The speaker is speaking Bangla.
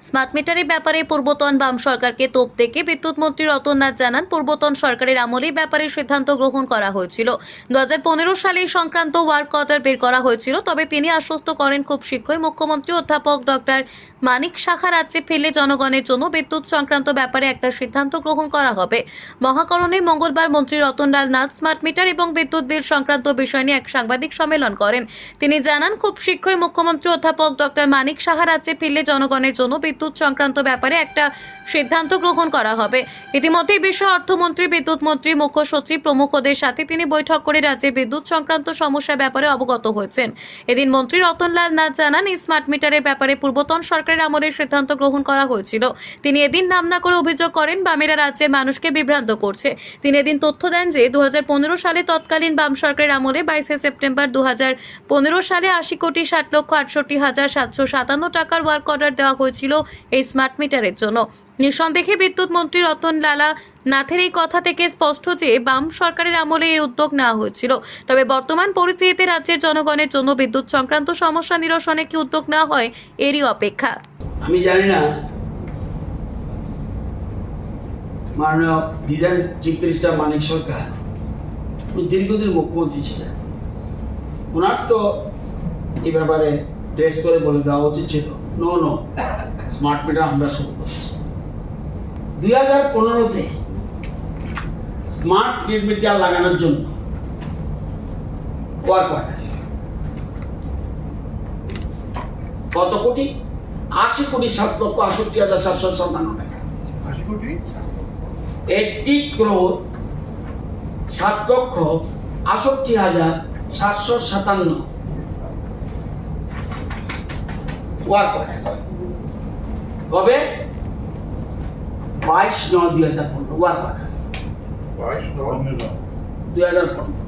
স্মার্ট মিটারের ব্যাপারে পূর্বতন বাম সরকারকে তোপ দেখে বিদ্যুৎ মন্ত্রী রতন নাথ জানান, পূর্বতন সরকারের আমলেই ব্যাপারে সিদ্ধান্ত গ্রহণ করা হয়েছিল। 2015 সালে এই সংক্রান্ত ওয়ার্ক অর্ডার বের করা হয়েছিল। তবে তিনি আশ্বস্ত করেন, খুব শীঘ্রই মুখ্যমন্ত্রী অধ্যাপক ডক্টর মানিক সাহা রাজ্যে ফিরলে জনগণের জন্য বিদ্যুৎ সংক্রান্ত ব্যাপারে একটা সিদ্ধান্ত গ্রহণ করা হবে। মহাকরণে মঙ্গলবার মন্ত্রী রতনলাল নাথ স্মার্ট মিটার এবং বিদ্যুৎ বিল সংক্রান্ত বিষয় নিয়ে এক সাংবাদিক সম্মেলন করেন। তিনি জানান, খুব শীঘ্রই মুখ্যমন্ত্রী অধ্যাপক ডক্টর মানিক সাহা রাজ্যে ফিরলে জনগণের জন্য বিদ্যুৎ সংক্রান্ত ব্যাপারে একটা সিদ্ধান্ত গ্রহণ করা হবে। ইতিমধ্যেই বিষয় অর্থমন্ত্রী, বিদ্যুৎ মন্ত্রী, মুখ্য সচিব প্রমুখদের সাথে তিনি বৈঠক করে রাজ্যের বিদ্যুৎ সংক্রান্ত সমস্যার ব্যাপারে অবগত হয়েছেন। এদিন মন্ত্রী রতনলাল নাথ জানান, এই স্মার্ট মিটারের ব্যাপারে পূর্বতন সরকারের আমলের সিদ্ধান্ত গ্রহণ করা হয়েছিল। তিনি এদিন নাম না করে অভিযোগ করেন, বামেরা রাজ্যের মানুষকে বিভ্রান্ত করছে। তিনি এদিন তথ্য দেন যে 2015 সালে তৎকালীন বাম সরকারের আমলে 22 সেপ্টেম্বর 2015 সালে 80,68,757 টাকার ওয়ার্ক অর্ডার দেওয়া হয়েছিল এই স্মার্ট মিটারের জন্য। নিঃসন্দেহে বিদ্যুৎ মন্ত্রী রতনলাল নাথের এই কথা থেকে স্পষ্ট যে বাম সরকারের আমলে এই উদ্যোগ নেওয়া হয়েছিল। তবে বর্তমান পরিস্থিতিতে রাজ্যের জনগণের জন্য বিদ্যুৎ সংক্রান্ত সমস্যা নিরসনে কি উদ্যোগ নেওয়া হয়, এরই অপেক্ষা। আমি জানি না মাননীয় দিদার চিফ মিনিস্টার মানিক সরকার দীর্ঘদিন মুখ্যমন্ত্রী ছিলেন, ওনার তো এই ব্যাপারে ড্রেস করে বলে দেওয়া উচিত ছিল, নো স্মার্ট মিটার আমরা শুরু করছি। 2015-তে স্মার্ট মিটার লাগানোর জন্য ওয়ার্ক অর্ডার কত কোটি? 80,07,68,757 টাকা। 80 crore 7,68,757 ওয়ার্ক অর্ডার। কবে? 22/9/2015 ওয়ার্ক অর্ডার, 2015।